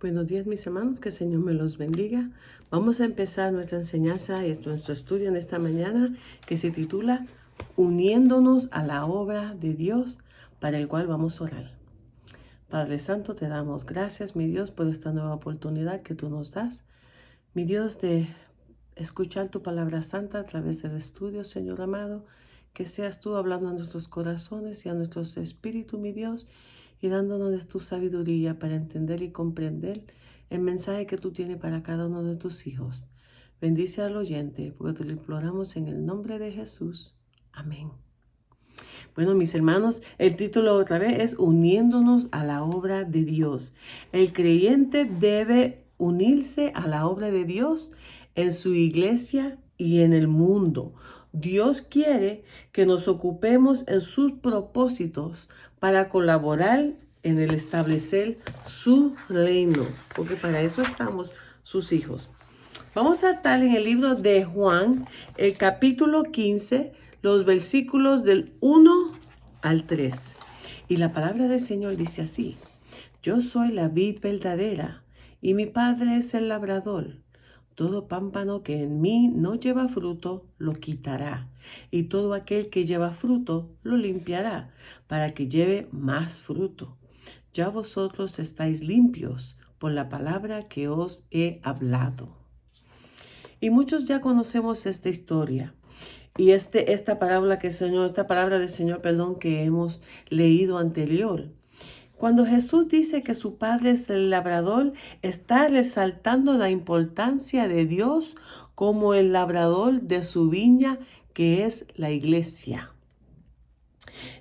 Buenos días, mis hermanos, que el Señor me los bendiga. Vamos a empezar nuestra enseñanza, nuestro estudio en esta mañana, que se titula Uniéndonos a la obra de Dios, para el cual vamos a orar. Padre Santo, te damos gracias, mi Dios, por esta nueva oportunidad que tú nos das. Mi Dios, de escuchar tu palabra santa a través del estudio, Señor amado, que seas tú hablando a nuestros corazones y a nuestros espíritus, mi Dios, y dándonos de tu sabiduría para entender y comprender el mensaje que tú tienes para cada uno de tus hijos. Bendice al oyente, porque te lo imploramos en el nombre de Jesús. Amén. Bueno, mis hermanos, el título otra vez es Uniéndonos a la obra de Dios. El creyente debe unirse a la obra de Dios en su iglesia y en el mundo. Dios quiere que nos ocupemos en sus propósitos para colaborar en el establecer su reino, porque para eso estamos sus hijos. Vamos a estar en el libro de Juan, el capítulo 15, los versículos del 1 al 3. Y la palabra del Señor dice así: Yo soy la vid verdadera y mi Padre es el labrador. Todo pámpano que en mí no lleva fruto, lo quitará, y todo aquel que lleva fruto, lo limpiará, para que lleve más fruto. Ya vosotros estáis limpios por la palabra que os he hablado. Y muchos ya conocemos esta historia. Y esta palabra del Señor, que hemos leído anterior. Cuando Jesús dice que su Padre es el labrador, está resaltando la importancia de Dios como el labrador de su viña, que es la iglesia.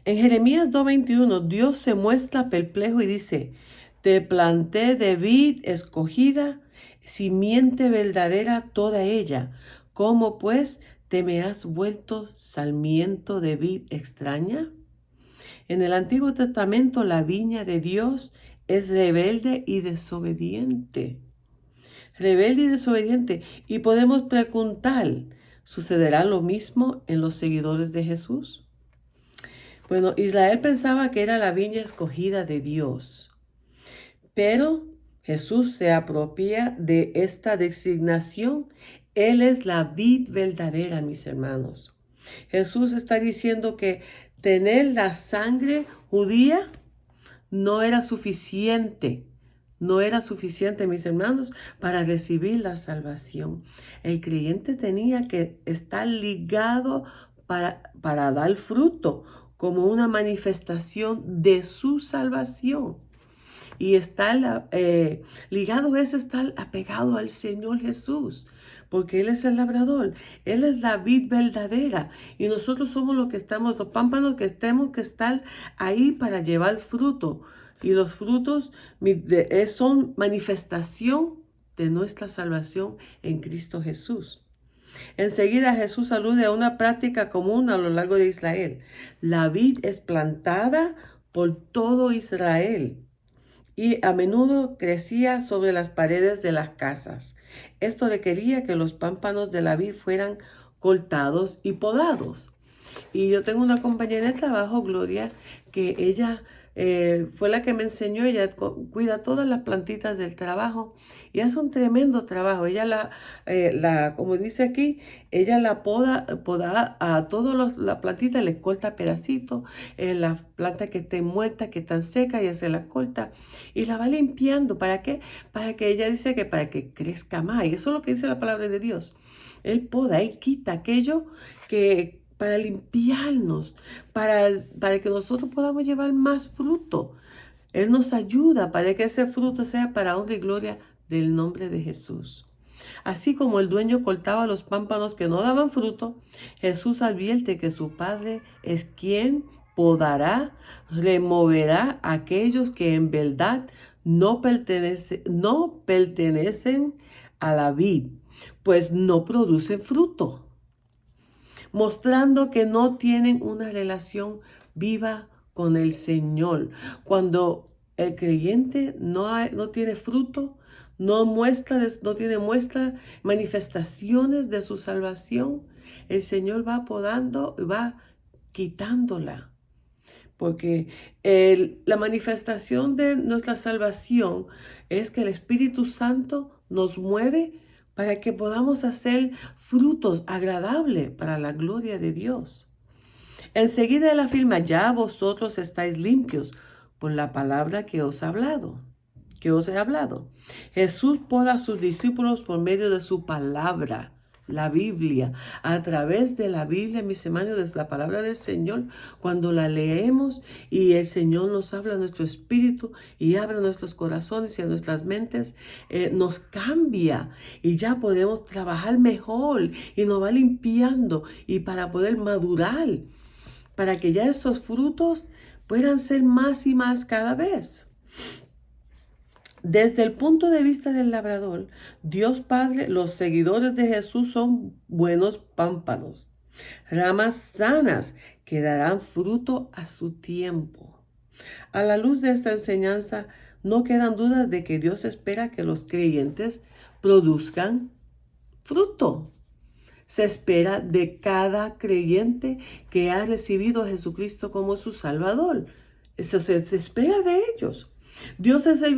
En Jeremías 2:21, Dios se muestra perplejo y dice: Te planté de vid escogida, simiente verdadera toda ella. ¿Cómo pues te me has vuelto sarmiento de vid extraña? En el Antiguo Testamento la viña de Dios es rebelde y desobediente. Rebelde y desobediente. Y podemos preguntar, ¿sucederá lo mismo en los seguidores de Jesús? Bueno, Israel pensaba que era la viña escogida de Dios, pero Jesús se apropia de esta designación. Él es la vid verdadera, mis hermanos. Jesús está diciendo que tener la sangre judía no era suficiente. No era suficiente, mis hermanos, para recibir la salvación. El creyente tenía que estar ligado para dar fruto, como una manifestación de su salvación. Y estar ligado es estar apegado al Señor Jesús, porque Él es el labrador, Él es la vid verdadera, y nosotros somos los pámpanos que tenemos que estar ahí para llevar fruto. Y los frutos son manifestación de nuestra salvación en Cristo Jesús. Enseguida Jesús alude a una práctica común a lo largo de Israel. La vid es plantada por todo Israel y a menudo crecía sobre las paredes de las casas. Esto requería que los pámpanos de la vid fueran cortados y podados. Y yo tengo una compañera de trabajo, Gloria, que ella fue la que me enseñó. Ella cuida todas las plantitas del trabajo y hace un tremendo trabajo. Ella como dice aquí, ella la poda a todas las plantitas, le corta pedacitos. Las plantas que estén muertas, que están secas, ella se las corta y la va limpiando. ¿Para qué? Para que ella dice que para que crezca más. Y eso es lo que dice la palabra de Dios. Él poda, Él quita aquello para limpiarnos, para que nosotros podamos llevar más fruto. Él nos ayuda para que ese fruto sea para honra y gloria del nombre de Jesús. Así como el dueño cortaba los pámpanos que no daban fruto, Jesús advierte que su Padre es quien podará, removerá a aquellos que en verdad no pertenecen a la vid, pues no producen fruto, mostrando que no tienen una relación viva con el Señor. Cuando el creyente no tiene fruto, no tiene manifestaciones de su salvación, el Señor va podando y va quitándola. porque la manifestación de nuestra salvación es que el Espíritu Santo nos mueve para que podamos hacer frutos agradables para la gloria de Dios. Enseguida él afirma, ya vosotros estáis limpios por la palabra que os he hablado. Jesús poda a sus discípulos por medio de su palabra, la Biblia. A través de la Biblia, mis hermanos, de la palabra del Señor, cuando la leemos y el Señor nos habla a nuestro espíritu y abre nuestros corazones y a nuestras mentes, nos cambia y ya podemos trabajar mejor y nos va limpiando y para poder madurar, para que ya estos frutos puedan ser más y más cada vez. Desde el punto de vista del labrador, Dios Padre, los seguidores de Jesús son buenos pámpanos, ramas sanas que darán fruto a su tiempo. A la luz de esta enseñanza, no quedan dudas de que Dios espera que los creyentes produzcan fruto. Se espera de cada creyente que ha recibido a Jesucristo como su Salvador. Eso se espera de ellos. Dios es el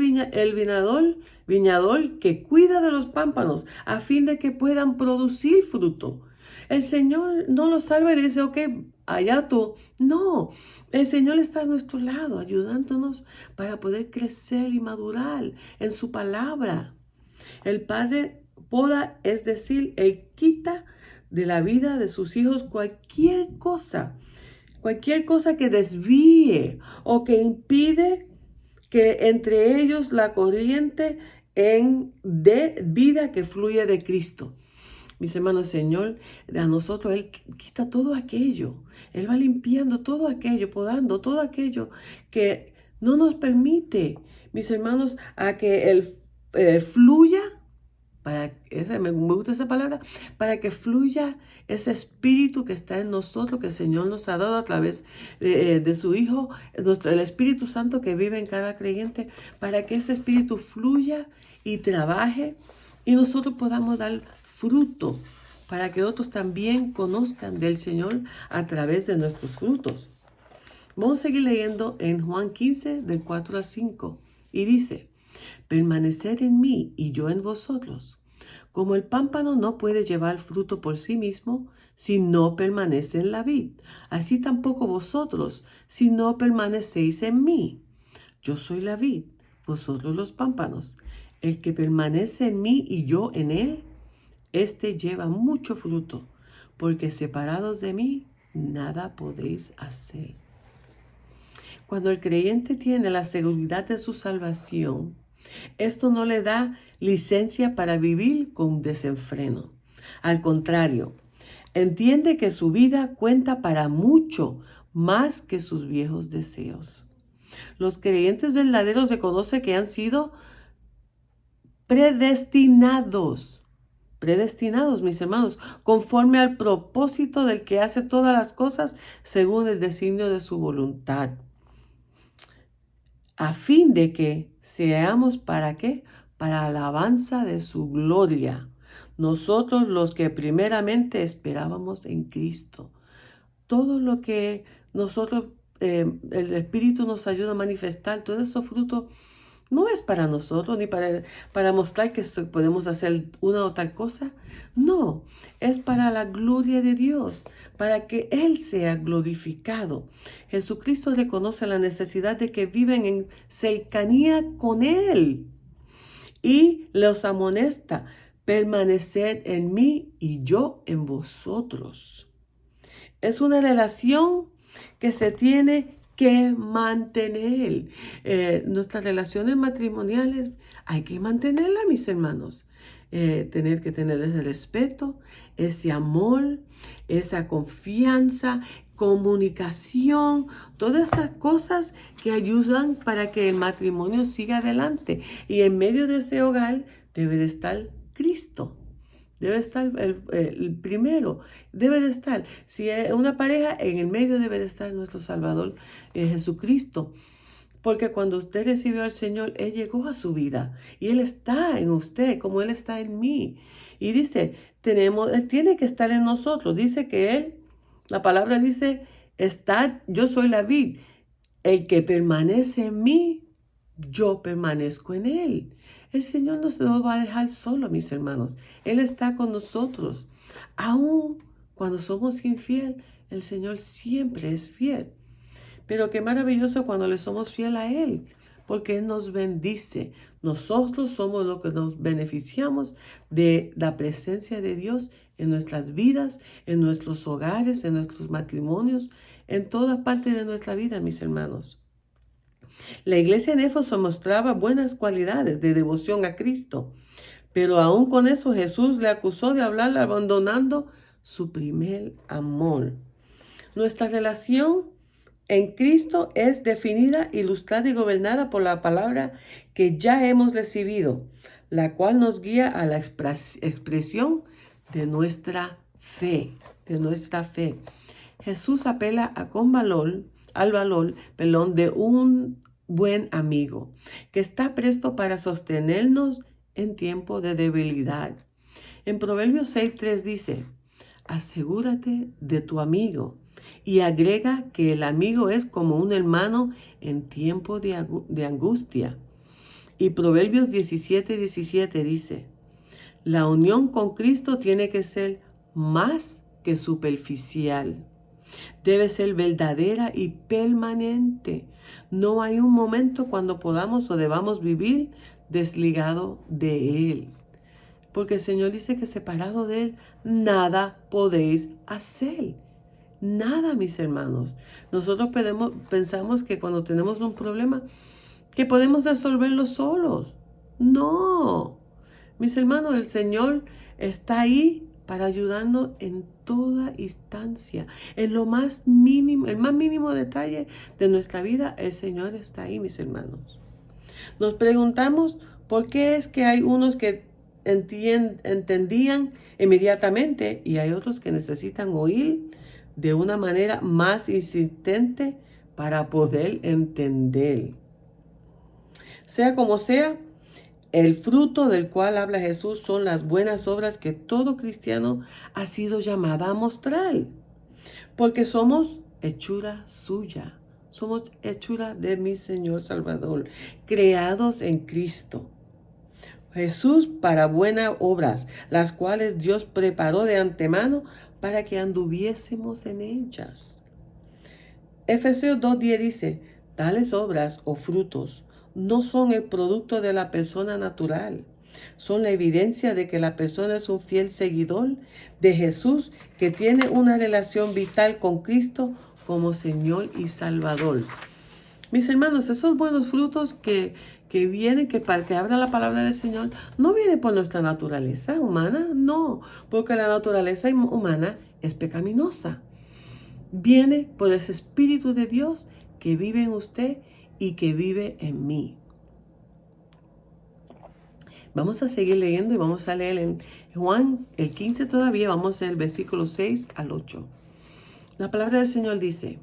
viñador que cuida de los pámpanos a fin de que puedan producir fruto. El Señor no los salva y le dice, ok, allá tú. No, el Señor está a nuestro lado, ayudándonos para poder crecer y madurar en su palabra. El Padre poda, es decir, Él quita de la vida de sus hijos cualquier cosa que desvíe o que impide que entre ellos la corriente de vida que fluye de Cristo. Mis hermanos, Señor, a nosotros Él quita todo aquello. Él va limpiando todo aquello, podando todo aquello que no nos permite, mis hermanos, a que Él fluya. Me gusta esa palabra, para que fluya ese espíritu que está en nosotros, que el Señor nos ha dado a través de su Hijo, el Espíritu Santo que vive en cada creyente, para que ese espíritu fluya y trabaje y nosotros podamos dar fruto, para que otros también conozcan del Señor a través de nuestros frutos. Vamos a seguir leyendo en Juan 15, del 4 al 5, y dice, permaneced en mí y yo en vosotros. Como el pámpano no puede llevar fruto por sí mismo si no permanece en la vid, así tampoco vosotros si no permanecéis en mí. Yo soy la vid, vosotros los pámpanos. El que permanece en mí y yo en él, éste lleva mucho fruto, porque separados de mí, nada podéis hacer. Cuando el creyente tiene la seguridad de su salvación, esto no le da licencia para vivir con desenfreno. Al contrario, entiende que su vida cuenta para mucho más que sus viejos deseos. Los creyentes verdaderos reconocen que han sido predestinados, mis hermanos, conforme al propósito del que hace todas las cosas según el designio de su voluntad, a fin de que seamos, ¿para qué? Para alabanza de su gloria. Nosotros los que primeramente esperábamos en Cristo. Todo lo que nosotros, el Espíritu nos ayuda a manifestar, todos esos frutos, no es para nosotros ni para mostrar que podemos hacer una o tal cosa. No, es para la gloria de Dios, para que Él sea glorificado. Jesucristo reconoce la necesidad de que viven en cercanía con Él y los amonesta, permaneced en mí y yo en vosotros. Es una relación que se tiene que mantener. Nuestras relaciones matrimoniales hay que mantenerlas, mis hermanos. Tener que tener ese respeto, ese amor, esa confianza, comunicación, todas esas cosas que ayudan para que el matrimonio siga adelante. Y en medio de ese hogar debe de estar Cristo. Debe estar el primero, debe de estar. Si es una pareja, en el medio debe de estar nuestro Salvador, Jesucristo. Porque cuando usted recibió al Señor, Él llegó a su vida. Y Él está en usted, como Él está en mí. Y dice, Él tiene que estar en nosotros. Dice que Él, la palabra dice, yo soy la vid. El que permanece en mí, yo permanezco en él. El Señor no se nos va a dejar solo, mis hermanos. Él está con nosotros. Aún cuando somos infiel, el Señor siempre es fiel. Pero qué maravilloso cuando le somos fiel a Él, porque Él nos bendice. Nosotros somos los que nos beneficiamos de la presencia de Dios en nuestras vidas, en nuestros hogares, en nuestros matrimonios, en toda parte de nuestra vida, mis hermanos. La iglesia en Éfeso mostraba buenas cualidades de devoción a Cristo, pero aún con eso Jesús le acusó de hablar abandonando su primer amor. Nuestra relación en Cristo es definida, ilustrada y gobernada por la palabra que ya hemos recibido, la cual nos guía a la expresión de nuestra fe, Jesús apela al valor, de un buen amigo, que está presto para sostenernos en tiempo de debilidad. En Proverbios 6:3 dice, asegúrate de tu amigo, y agrega que el amigo es como un hermano en tiempo de angustia. Y Proverbios 17:17 dice, la unión con Cristo tiene que ser más que superficial. Debe ser verdadera y permanente. No hay un momento cuando podamos o debamos vivir desligado de Él. Porque el Señor dice que separado de Él, nada podéis hacer. Nada, mis hermanos. Nosotros pensamos que cuando tenemos un problema, que podemos resolverlo solos. No. Mis hermanos, el Señor está ahí para ayudarnos en toda instancia. En lo más mínimo, el más mínimo detalle de nuestra vida, el Señor está ahí, mis hermanos. Nos preguntamos por qué es que hay unos que entendían inmediatamente y hay otros que necesitan oír de una manera más insistente para poder entender. Sea como sea, el fruto del cual habla Jesús son las buenas obras que todo cristiano ha sido llamado a mostrar. Porque somos hechura suya. Somos hechura de mi Señor Salvador, creados en Cristo Jesús para buenas obras, las cuales Dios preparó de antemano para que anduviésemos en ellas. Efesios 2:10 dice, tales obras o frutos no son el producto de la persona natural, son la evidencia de que la persona es un fiel seguidor de Jesús que tiene una relación vital con Cristo como Señor y Salvador. Mis hermanos, esos buenos frutos que vienen, que para que abra la palabra del Señor, no vienen por nuestra naturaleza humana, no, porque la naturaleza humana es pecaminosa. Viene por ese Espíritu de Dios que vive en usted y que vive en mí. Vamos a seguir leyendo y vamos a leer en Juan el 15 todavía, vamos en el versículo 6 al 8. La palabra del Señor dice,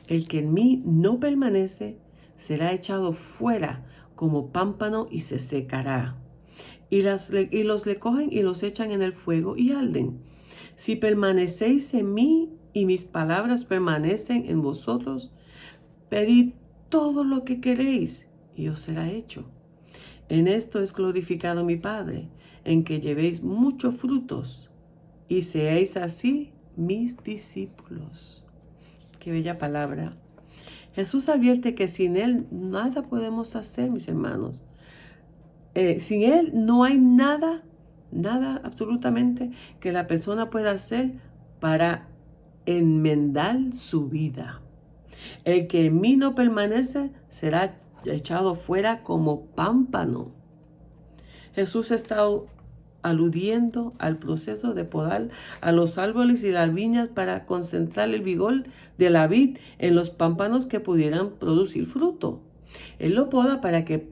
el que en mí no permanece será echado fuera como pámpano y se secará. Y los le cogen y los echan en el fuego y arden. Si permanecéis en mí y mis palabras permanecen en vosotros, pedid todo lo que queréis y os será hecho. En esto es glorificado mi Padre, en que llevéis muchos frutos y seáis así mis discípulos. Qué bella palabra. Jesús advierte que sin Él nada podemos hacer, mis hermanos. Sin Él no hay nada absolutamente que la persona pueda hacer para enmendar su vida. El que en mí no permanece será echado fuera como pámpano. Jesús está aludiendo al proceso de podar a los árboles y las viñas para concentrar el vigor de la vid en los pámpanos que pudieran producir fruto. Él lo poda para que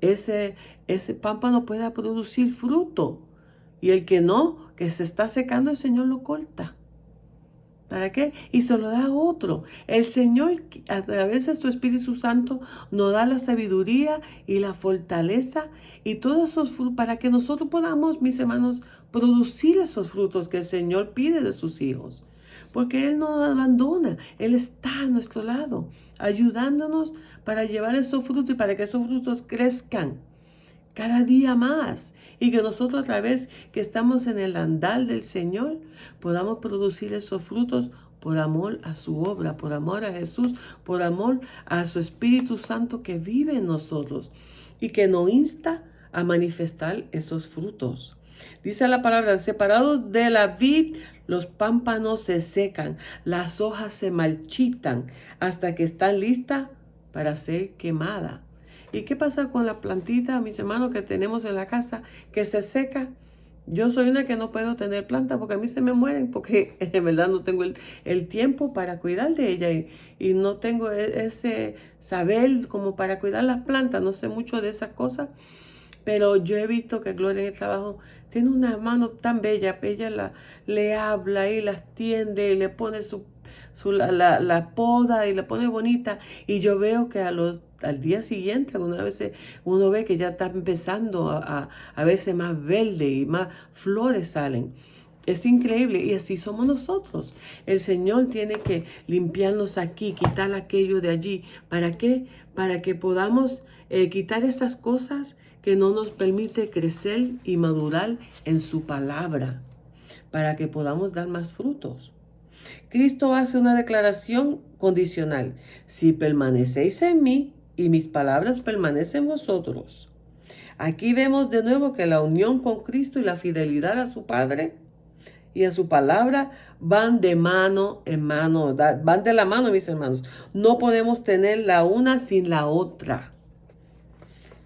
ese pámpano pueda producir fruto. Y el que no, que se está secando, el Señor lo corta. ¿Para qué? Y se lo da a otro. El Señor, a través de su Espíritu Santo, nos da la sabiduría y la fortaleza y todos esos frutos para que nosotros podamos, mis hermanos, producir esos frutos que el Señor pide de sus hijos. porque Él no nos abandona, Él está a nuestro lado, ayudándonos para llevar esos frutos y para que esos frutos crezcan cada día más. Y que nosotros, a través que estamos en el andal del Señor, podamos producir esos frutos por amor a su obra, por amor a Jesús, por amor a su Espíritu Santo que vive en nosotros y que nos insta a manifestar esos frutos. Dice la palabra, separados de la vid, los pámpanos se secan, las hojas se marchitan hasta que están listas para ser quemadas. ¿Y qué pasa con la plantita, mis hermanos, que tenemos en la casa, que se seca? Yo soy una que no puedo tener planta porque a mí se me mueren, porque en verdad no tengo el tiempo para cuidar de ella y no tengo ese saber como para cuidar las plantas, no sé mucho de esas cosas, pero yo he visto que Gloria en el trabajo tiene una mano tan bella, ella le habla y las tiende y le pone la poda y la pone bonita, y yo veo que al día siguiente, algunas veces uno ve que ya está empezando a verse más verde y más flores salen. Es increíble, y así somos nosotros. El Señor tiene que limpiarnos aquí, quitar aquello de allí. ¿Para qué? Para que podamos quitar esas cosas que no nos permite crecer y madurar en su palabra, para que podamos dar más frutos. Cristo hace una declaración condicional: si permanecéis en mí y mis palabras permanecen en vosotros. Aquí vemos de nuevo que la unión con Cristo y la fidelidad a su Padre y a su palabra van de mano en mano, van de la mano, mis hermanos. No podemos tener la una sin la otra.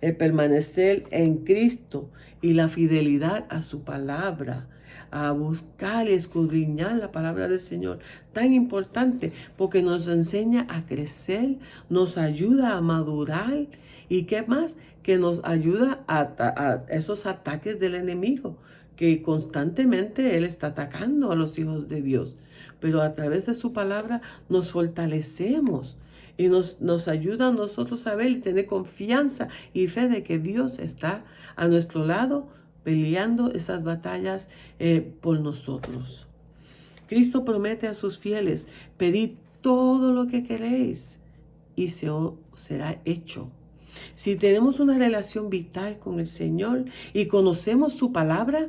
El permanecer en Cristo y la fidelidad a su palabra, a buscar y escudriñar la palabra del Señor, tan importante porque nos enseña a crecer, nos ayuda a madurar, y qué más, que nos ayuda a esos ataques del enemigo, que constantemente él está atacando a los hijos de Dios, pero a través de su palabra nos fortalecemos y nos ayuda a nosotros a ver y tener confianza y fe de que Dios está a nuestro lado peleando esas batallas por nosotros. Cristo promete a sus fieles: pedid todo lo que queréis y se os será hecho. Si tenemos una relación vital con el Señor y conocemos su palabra,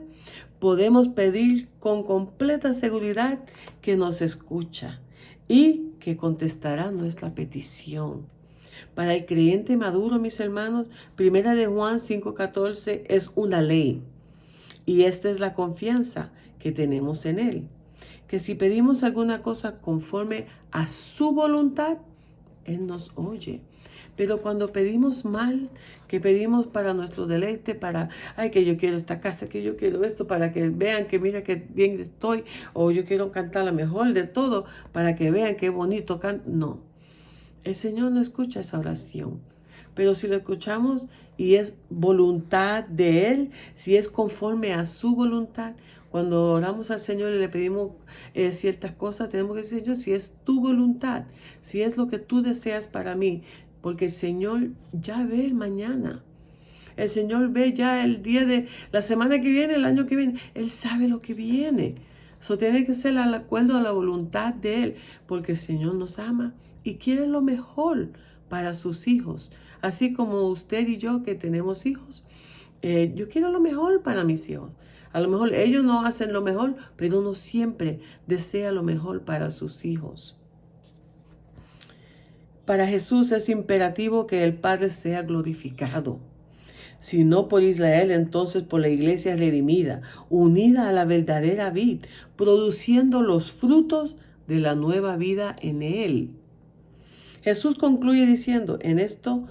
podemos pedir con completa seguridad que nos escucha y que contestará nuestra petición. Para el creyente maduro, mis hermanos, 1 Juan 5:14 es una ley. Y esta es la confianza que tenemos en Él: que si pedimos alguna cosa conforme a su voluntad, Él nos oye. Pero cuando pedimos mal, que pedimos para nuestro deleite, para, ay, que yo quiero esta casa, que yo quiero esto, para que vean que mira que bien estoy, o yo quiero cantar la mejor de todo, para que vean qué bonito canto. No, el Señor no escucha esa oración. Pero si lo escuchamos y es voluntad de Él, si es conforme a su voluntad, cuando oramos al Señor y le pedimos ciertas cosas, tenemos que decir: Señor, si es tu voluntad, si es lo que tú deseas para mí, porque el Señor ya ve el mañana. El Señor ve ya el día de la semana que viene, el año que viene. Él sabe lo que viene. Eso tiene que ser al acuerdo a la voluntad de Él, porque el Señor nos ama y quiere lo mejor para sus hijos. Así como usted y yo, que tenemos hijos, yo quiero lo mejor para mis hijos. A lo mejor ellos no hacen lo mejor, pero uno siempre desea lo mejor para sus hijos. Para Jesús es imperativo que el Padre sea glorificado. Si no por Israel, entonces por la iglesia redimida, unida a la verdadera vid, produciendo los frutos de la nueva vida en Él. Jesús concluye diciendo: en esto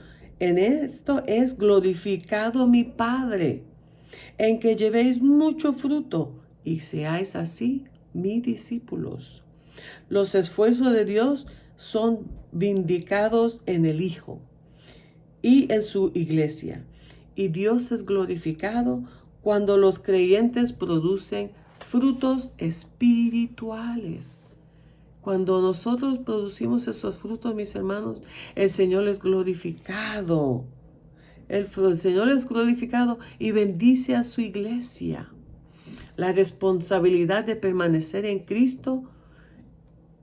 es glorificado mi Padre, en que llevéis mucho fruto y seáis así mis discípulos. Los esfuerzos de Dios son vindicados en el Hijo y en su iglesia. Y Dios es glorificado cuando los creyentes producen frutos espirituales. Cuando nosotros producimos esos frutos, mis hermanos, el Señor es glorificado. El Señor es glorificado y bendice a su iglesia. La responsabilidad de permanecer en Cristo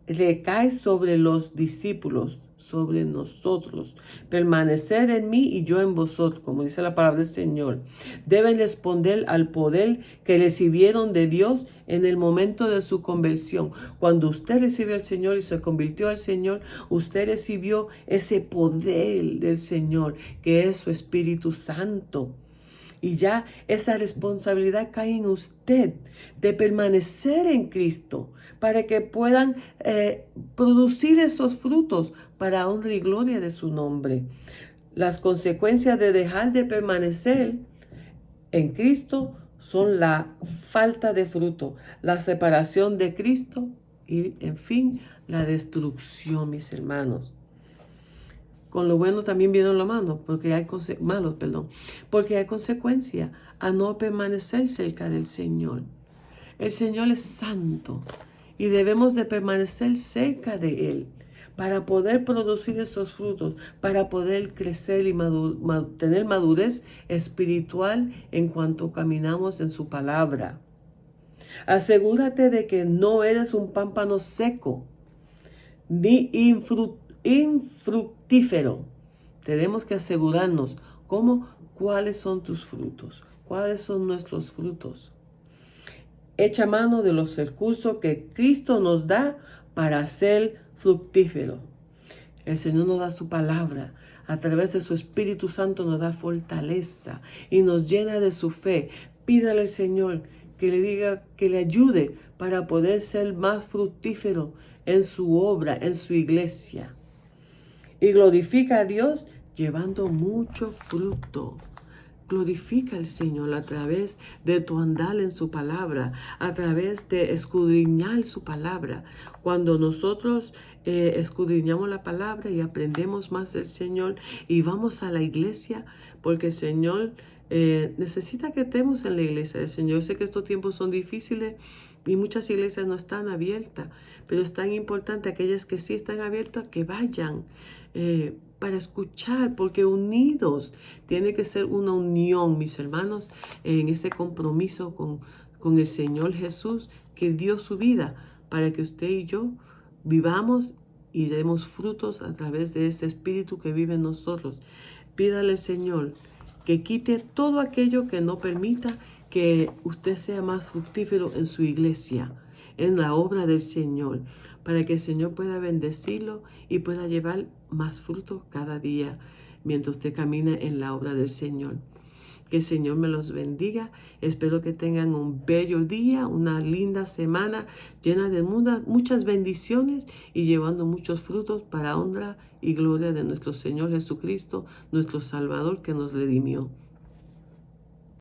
recae sobre los discípulos, sobre nosotros. Permanecer en mí y yo en vosotros, como dice la palabra del Señor. Deben responder al poder que recibieron de Dios en el momento de su conversión. Cuando usted recibió al Señor y se convirtió al Señor, usted recibió ese poder del Señor, que es su Espíritu Santo. Y ya esa responsabilidad cae en usted de permanecer en Cristo para que puedan producir esos frutos para honra y gloria de su nombre. Las consecuencias de dejar de permanecer en Cristo son la falta de fruto, la separación de Cristo y, en fin, la destrucción, mis hermanos. Con lo bueno también viene lo malo, porque hay consecuencia a no permanecer cerca del Señor. El Señor es santo y debemos de permanecer cerca de Él para poder producir esos frutos, para poder crecer y tener madurez espiritual en cuanto caminamos en su palabra. Asegúrate de que no eres un pámpano seco, ni infructífero. Tenemos que asegurarnos cuáles son tus frutos, cuáles son nuestros frutos. Echa mano de los recursos que Cristo nos da para ser fructífero. El Señor nos da su palabra. A través de su Espíritu Santo nos da fortaleza y nos llena de su fe. Pídale al Señor que le diga, que le ayude para poder ser más fructífero en su obra, en su iglesia. Y glorifica a Dios llevando mucho fruto. Glorifica al Señor a través de tu andar en su palabra, a través de escudriñar su palabra. Cuando nosotros escudriñamos la palabra y aprendemos más del Señor y vamos a la iglesia, porque el Señor necesita que estemos en la iglesia del Señor. Yo sé que estos tiempos son difíciles y muchas iglesias no están abiertas, pero es tan importante aquellas que sí están abiertas que vayan para escuchar, porque unidos tiene que ser una unión, mis hermanos, en ese compromiso con el Señor Jesús, que dio su vida para que usted y yo vivamos y demos frutos a través de ese Espíritu que vive en nosotros. Pídale al Señor que quite todo aquello que no permita que usted sea más fructífero en su iglesia, en la obra del Señor, para que el Señor pueda bendecirlo y pueda llevar más fruto cada día mientras usted camina en la obra del Señor. Que el Señor me los bendiga. Espero que tengan un bello día, una linda semana llena de muchas bendiciones y llevando muchos frutos para honra y gloria de nuestro Señor Jesucristo, nuestro Salvador que nos redimió.